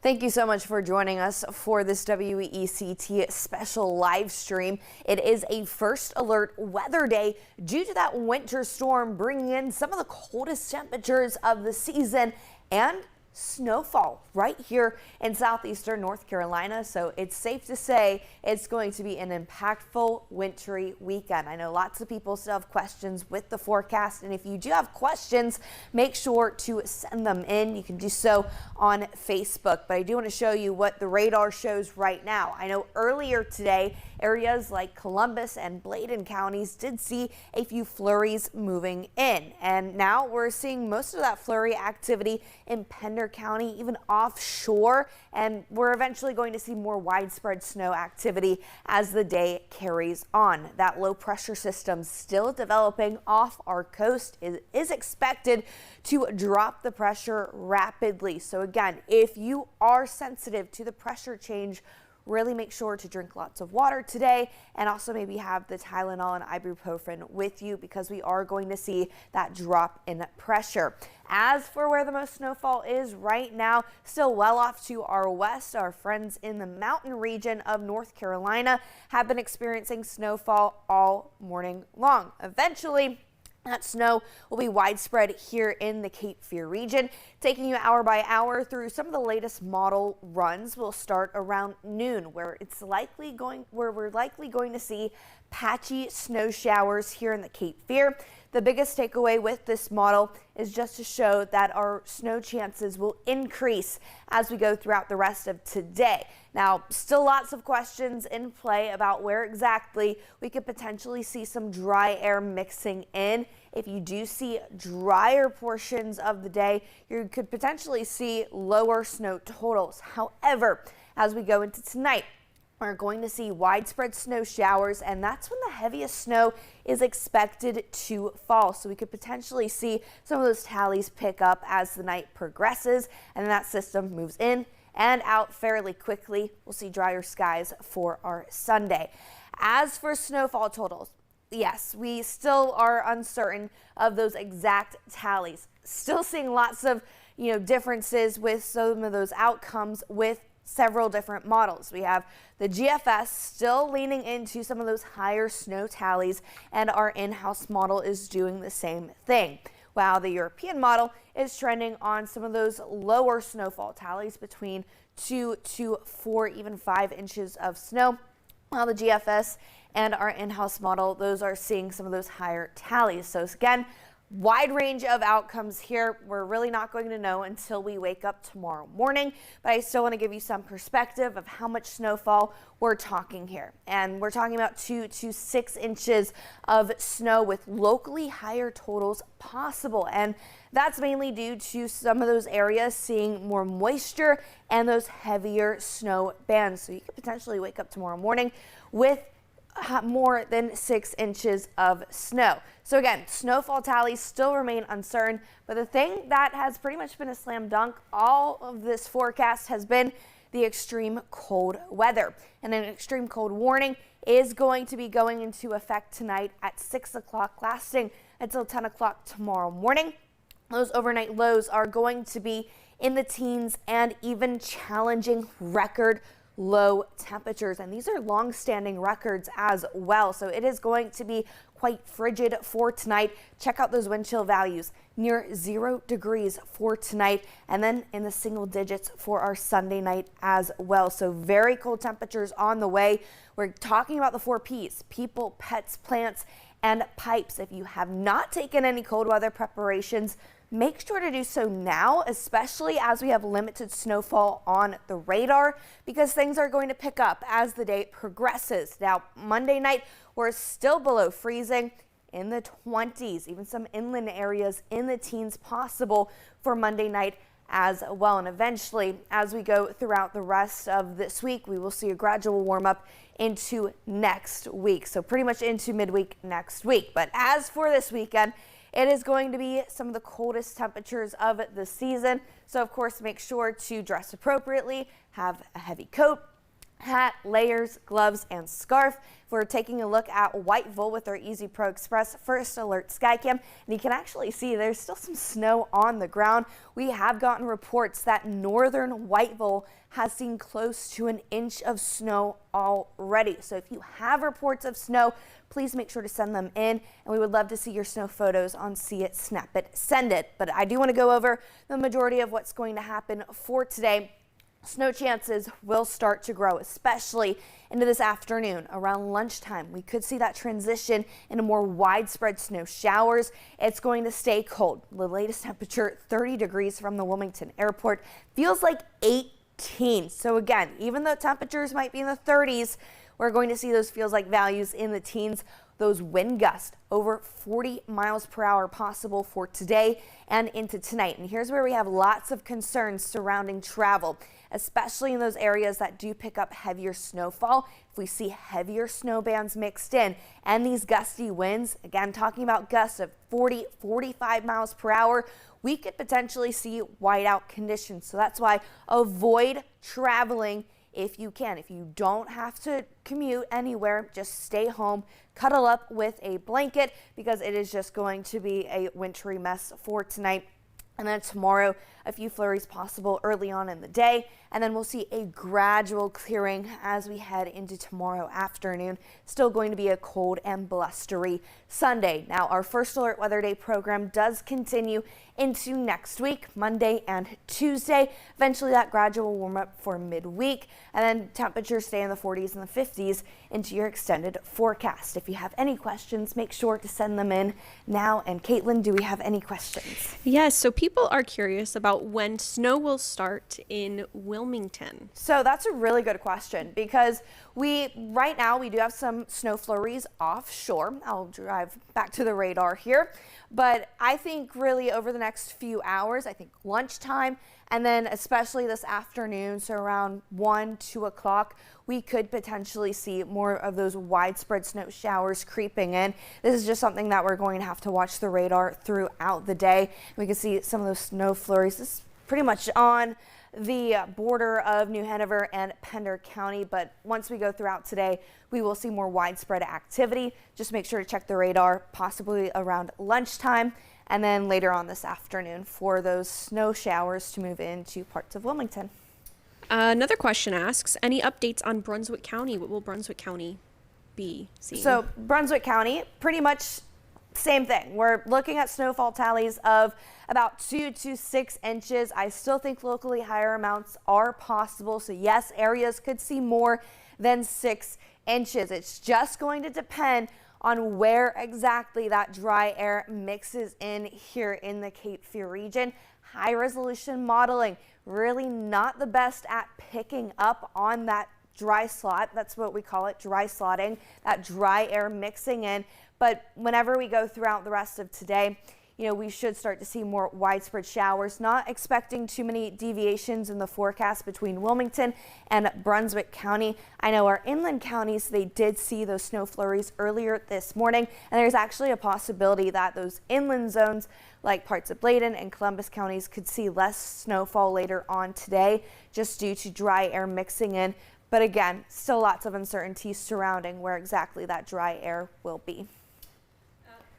Thank you so much for joining us for this WECT special live stream. It is a first alert weather day due to that winter storm bringing in some of the coldest temperatures of the season and snowfall right here in southeastern North Carolina. So it's safe to say it's going to be an impactful wintry weekend. I know lots of people still have questions with the forecast, and if you do have questions, make sure to send them in. You can do so on Facebook, but I do want to show you what the radar shows right now. I know earlier today areas like Columbus and Bladen counties did see a few flurries moving in, and now we're seeing most of that flurry activity in Pender County, even offshore, and we're eventually going to see more widespread snow activity as the day carries on. That low pressure system still developing off our coast is expected to drop the pressure rapidly. So again, if you are sensitive to the pressure change, really make sure to drink lots of water today, and also maybe have the Tylenol and ibuprofen with you because we are going to see that drop in pressure. As for where the most snowfall is right now, still well off to our west. Our friends in the mountain region of North Carolina have been experiencing snowfall all morning long. Eventually, that snow will be widespread here in the Cape Fear region, taking you hour by hour through some of the latest model runs. Will start around noon, where we're likely going to see patchy snow showers here in the Cape Fear. The biggest takeaway with this model is just to show that our snow chances will increase as we go throughout the rest of today. Now, still lots of questions in play about where exactly we could potentially see some dry air mixing in. If you do see drier portions of the day, you could potentially see lower snow totals. However, as we go into tonight, we're going to see widespread snow showers, and that's when the heaviest snow is expected to fall. So we could potentially see some of those tallies pick up as the night progresses, and then that system moves in and out fairly quickly. We'll see drier skies for our Sunday. As for snowfall totals, yes, we still are uncertain of those exact tallies. Still seeing lots of differences with some of those outcomes with several different models. We have the GFS still leaning into some of those higher snow tallies, and our in-house model is doing the same thing, while the European model is trending on some of those lower snowfall tallies between 2 to 4, even 5 inches of snow, while the GFS and our in-house model, those are seeing some of those higher tallies. So again, wide range of outcomes here. We're really not going to know until we wake up tomorrow morning, but I still want to give you some perspective of how much snowfall we're talking here. And we're talking about 2 to 6 inches of snow with locally higher totals possible. And that's mainly due to some of those areas seeing more moisture and those heavier snow bands. So you could potentially wake up tomorrow morning with more than 6 inches of snow. So again, snowfall tallies still remain uncertain, but the thing that has pretty much been a slam dunk all of this forecast has been the extreme cold weather. And an extreme cold warning is going to be going into effect tonight at 6 o'clock, lasting until 10 o'clock tomorrow morning. Those overnight lows are going to be in the teens and even challenging record low temperatures, and these are long-standing records as well. So it is going to be quite frigid for tonight. Check out those wind chill values near 0 degrees for tonight, and then in the single digits for our Sunday night as well. So very cold temperatures on the way. We're talking about the 4 P's: people, pets, plants, and pipes. If you have not taken any cold weather preparations, make sure to do so now, especially as we have limited snowfall on the radar, because things are going to pick up as the day progresses. Now, Monday night, we're still below freezing in the 20s, even some inland areas in the teens possible for Monday night as well. And eventually, as we go throughout the rest of this week, we will see a gradual warm up into next week. So pretty much into midweek next week. But as for this weekend, it is going to be some of the coldest temperatures of the season. So of course, make sure to dress appropriately, have a heavy coat, hat, layers, gloves, and scarf. We're taking a look at Whiteville with our Easy Pro Express First Alert Skycam, and you can actually see there's still some snow on the ground. We have gotten reports that northern Whiteville has seen close to an inch of snow already. So if you have reports of snow, please make sure to send them in, and we would love to see your snow photos on See It, Snap It, Send It. But I do want to go over the majority of what's going to happen for today. Snow chances will start to grow, especially into this afternoon. Around lunchtime, we could see that transition into more widespread snow showers. It's going to stay cold. The latest temperature, 30 degrees from the Wilmington airport, feels like 18. So again, even though temperatures might be in the 30s, we're going to see those feels like values in the teens. Those wind gusts over 40 miles per hour possible for today and into tonight. And here's where we have lots of concerns surrounding travel, especially in those areas that do pick up heavier snowfall. If we see heavier snow bands mixed in and these gusty winds, again, talking about gusts of 40, 45 miles per hour, we could potentially see whiteout conditions. So that's why avoid traveling if you can. If you don't have to commute anywhere, just stay home, cuddle up with a blanket, because it is just going to be a wintry mess for tonight. And then tomorrow, a few flurries possible early on in the day, and then we'll see a gradual clearing as we head into tomorrow afternoon. Still going to be a cold and blustery Sunday. Now, our First Alert Weather Day program does continue into next week, Monday and Tuesday. Eventually, that gradual warm up for midweek, and then temperatures stay in the 40s and the 50s into your extended forecast. If you have any questions, make sure to send them in now. And Caitlin, do we have any questions? Yes, so people are curious about when snow will start in Wilmington. So that's a really good question, because right now we do have some snow flurries offshore. I'll drive back to the radar here, but I think really over the next few hours, I think lunchtime, and then especially this afternoon, so around 1, 2 o'clock, we could potentially see more of those widespread snow showers creeping in. This is just something that we're going to have to watch the radar throughout the day. We can see some of those snow flurries. This is pretty much on the border of New Hanover and Pender County, but once we go throughout today, we will see more widespread activity. Just make sure to check the radar possibly around lunchtime, and then later on this afternoon for those snow showers to move into parts of Wilmington. Another question asks, any updates on Brunswick County? What will Brunswick County be seeing? So Brunswick County, pretty much same thing. We're looking at snowfall tallies of about 2 to 6 inches. I still think locally higher amounts are possible. So yes, areas could see more than 6 inches. It's just going to depend on where exactly that dry air mixes in here in the Cape Fear region. High resolution modeling, really not the best at picking up on that dry slot. That's what we call it, dry slotting, that dry air mixing in. But whenever we go throughout the rest of today, we should start to see more widespread showers. Not expecting too many deviations in the forecast between Wilmington and Brunswick County. I know our inland counties, they did see those snow flurries earlier this morning, and there's actually a possibility that those inland zones like parts of Bladen and Columbus counties could see less snowfall later on today just due to dry air mixing in. But again, still lots of uncertainty surrounding where exactly that dry air will be.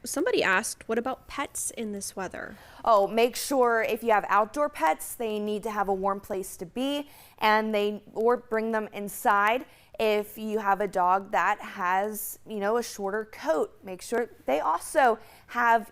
Somebody asked, what about pets in this weather? Oh, make sure if you have outdoor pets, they need to have a warm place to be, or bring them inside. If you have a dog that has, a shorter coat, make sure they also have,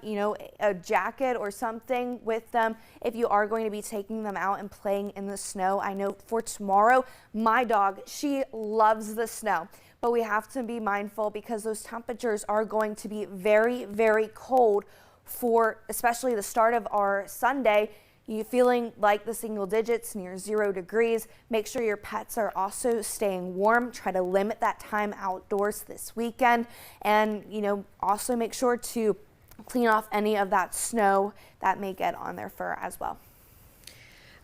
a jacket or something with them if you are going to be taking them out and playing in the snow. I know for tomorrow, my dog, she loves the snow. But we have to be mindful because those temperatures are going to be very, very cold for especially the start of our Sunday. You feeling like the single digits near 0 degrees. Make sure your pets are also staying warm. Try to limit that time outdoors this weekend. And, also make sure to clean off any of that snow that may get on their fur as well.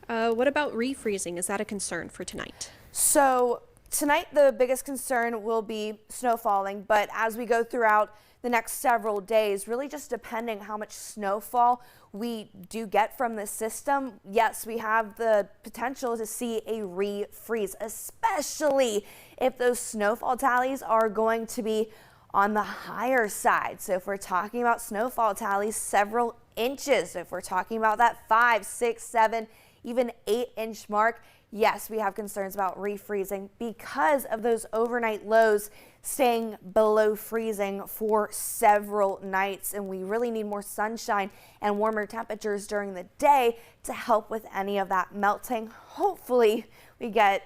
What about refreezing? Is that a concern for tonight? So tonight, the biggest concern will be snow falling, but as we go throughout the next several days, really just depending how much snowfall we do get from the system. Yes, we have the potential to see a refreeze, especially if those snowfall tallies are going to be on the higher side. So if we're talking about snowfall tallies, several inches, if we're talking about that 5, 6, 7, even 8-inch mark, yes, we have concerns about refreezing because of those overnight lows staying below freezing for several nights. And we really need more sunshine and warmer temperatures during the day to help with any of that melting. Hopefully we get,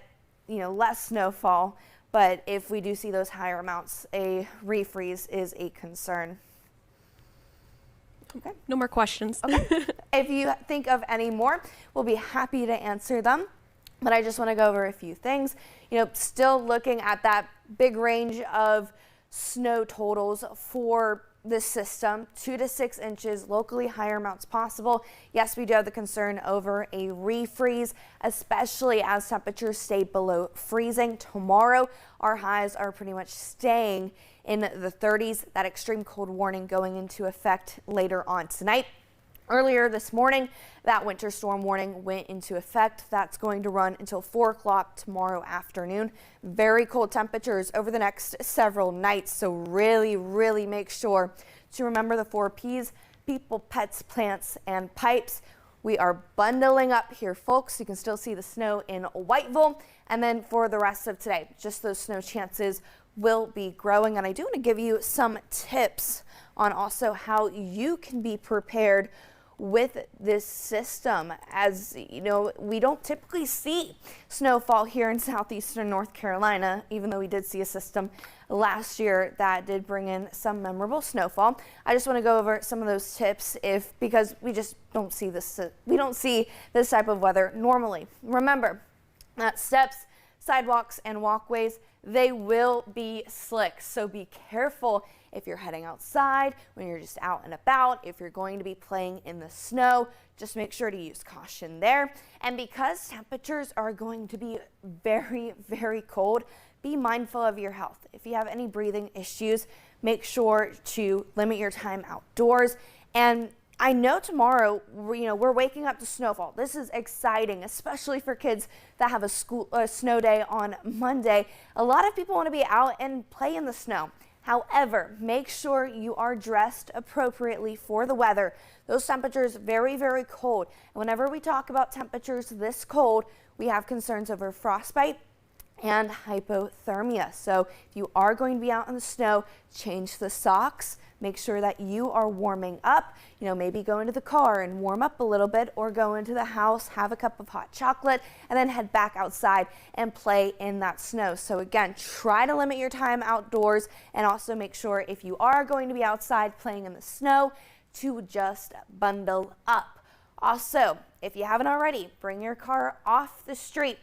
less snowfall. But if we do see those higher amounts, a refreeze is a concern. Okay. No more questions. Okay. If you think of any more, we'll be happy to answer them. But I just want to go over a few things. Still looking at that big range of snow totals for this system, 2 to 6 inches, locally higher amounts possible. Yes, we do have the concern over a refreeze, especially as temperatures stay below freezing. Tomorrow, our highs are pretty much staying in the 30s. That extreme cold warning going into effect later on tonight. Earlier this morning, that winter storm warning went into effect. That's going to run until 4 o'clock tomorrow afternoon. Very cold temperatures over the next several nights. So really make sure to remember the 4 Ps: people, pets, plants, and pipes. We are bundling up here, folks. You can still see the snow in Whiteville. And then for the rest of today, just those snow chances will be growing. And I do want to give you some tips on also how you can be prepared with this system. As you know, we don't typically see snowfall here in southeastern North Carolina, even though we did see a system last year that did bring in some memorable snowfall. I just want to go over some of those tips because we just don't see this. We don't see this type of weather normally. Remember that steps, sidewalks, and walkways, they will be slick. So be careful if you're heading outside, when you're just out and about, if you're going to be playing in the snow, just make sure to use caution there. And because temperatures are going to be very cold, be mindful of your health. If you have any breathing issues, make sure to limit your time outdoors. And I know tomorrow, we're waking up to snowfall. This is exciting, especially for kids that have a snow day on Monday. A lot of people want to be out and play in the snow. However, make sure you are dressed appropriately for the weather. Those temperatures very cold. And whenever we talk about temperatures this cold, we have concerns over frostbite and hypothermia. So if you are going to be out in the snow, change the socks. Make sure that you are warming up. Maybe go into the car and warm up a little bit, or go into the house, have a cup of hot chocolate, and then head back outside and play in that snow. So again, try to limit your time outdoors, and also make sure if you are going to be outside playing in the snow to just bundle up. Also, if you haven't already, bring your car off the street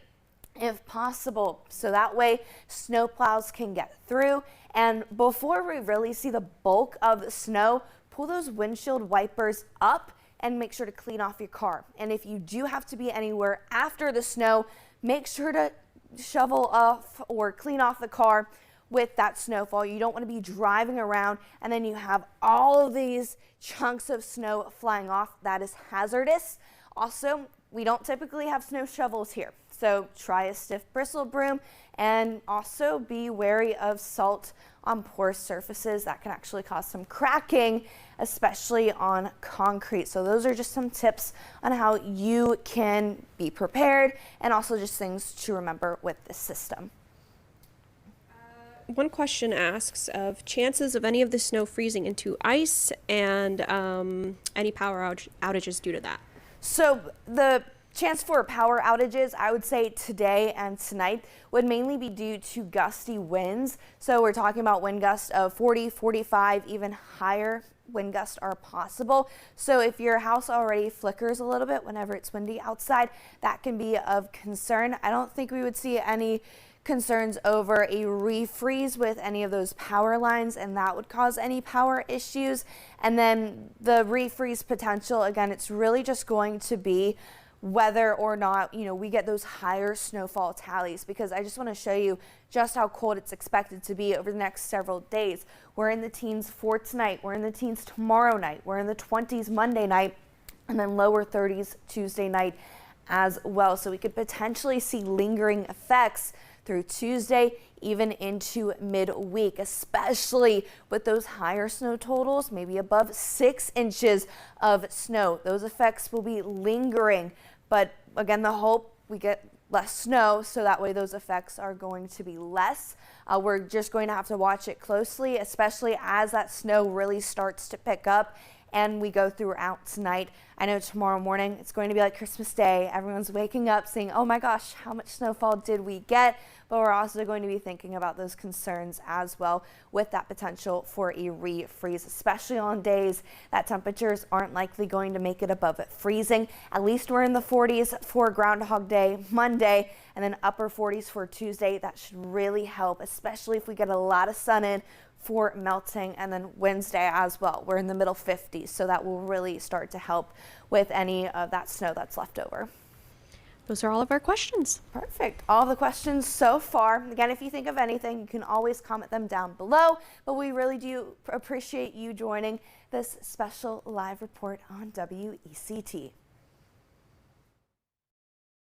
if possible, so that way snow plows can get through. And before we really see the bulk of the snow, pull those windshield wipers up and make sure to clean off your car. And if you do have to be anywhere after the snow, make sure to shovel off or clean off the car with that snowfall. You don't want to be driving around and then you have all of these chunks of snow flying off. That is hazardous. Also, we don't typically have snow shovels here, so try a stiff bristle broom, and also be wary of salt on porous surfaces. That can actually cause some cracking, especially on concrete. So those are just some tips on how you can be prepared, and also just things to remember with this system. One question asks of chances of any of the snow freezing into ice, and any power outages due to that. So the chance for power outages, I would say today and tonight, would mainly be due to gusty winds. So we're talking about wind gusts of 40, 45, even higher wind gusts are possible. So if your house already flickers a little bit whenever it's windy outside, that can be of concern. I don't think we would see any concerns over a refreeze with any of those power lines, and that would cause any power issues. And then the refreeze potential, again, it's really just going to be whether or not, we get those higher snowfall tallies, because I just want to show you just how cold it's expected to be over the next several days. We're in the teens for tonight. We're in the teens tomorrow night. We're in the 20s Monday night, and then lower 30s Tuesday night as well. So we could potentially see lingering effects through Tuesday, even into midweek, especially with those higher snow totals, maybe above 6 inches of snow. Those effects will be lingering, but again, the hope we get less snow, so that way those effects are going to be less. We're just going to have to watch it closely, especially as that snow really starts to pick up and we go throughout tonight. I know tomorrow morning it's going to be like Christmas Day. Everyone's waking up saying, oh my gosh, how much snowfall did we get? But we're also going to be thinking about those concerns as well, with that potential for a refreeze, especially on days that temperatures aren't likely going to make it above freezing. At least we're in the 40s for Groundhog Day Monday, and then upper 40s for Tuesday. That should really help, especially if we get a lot of sun in for melting. And then Wednesday as well, we're in the middle 50s, so that will really start to help with any of that snow that's left over. Those are all of our questions. Perfect. All the questions so far. Again, if you think of anything, you can always comment them down below, but we really do appreciate you joining this special live report on WECT.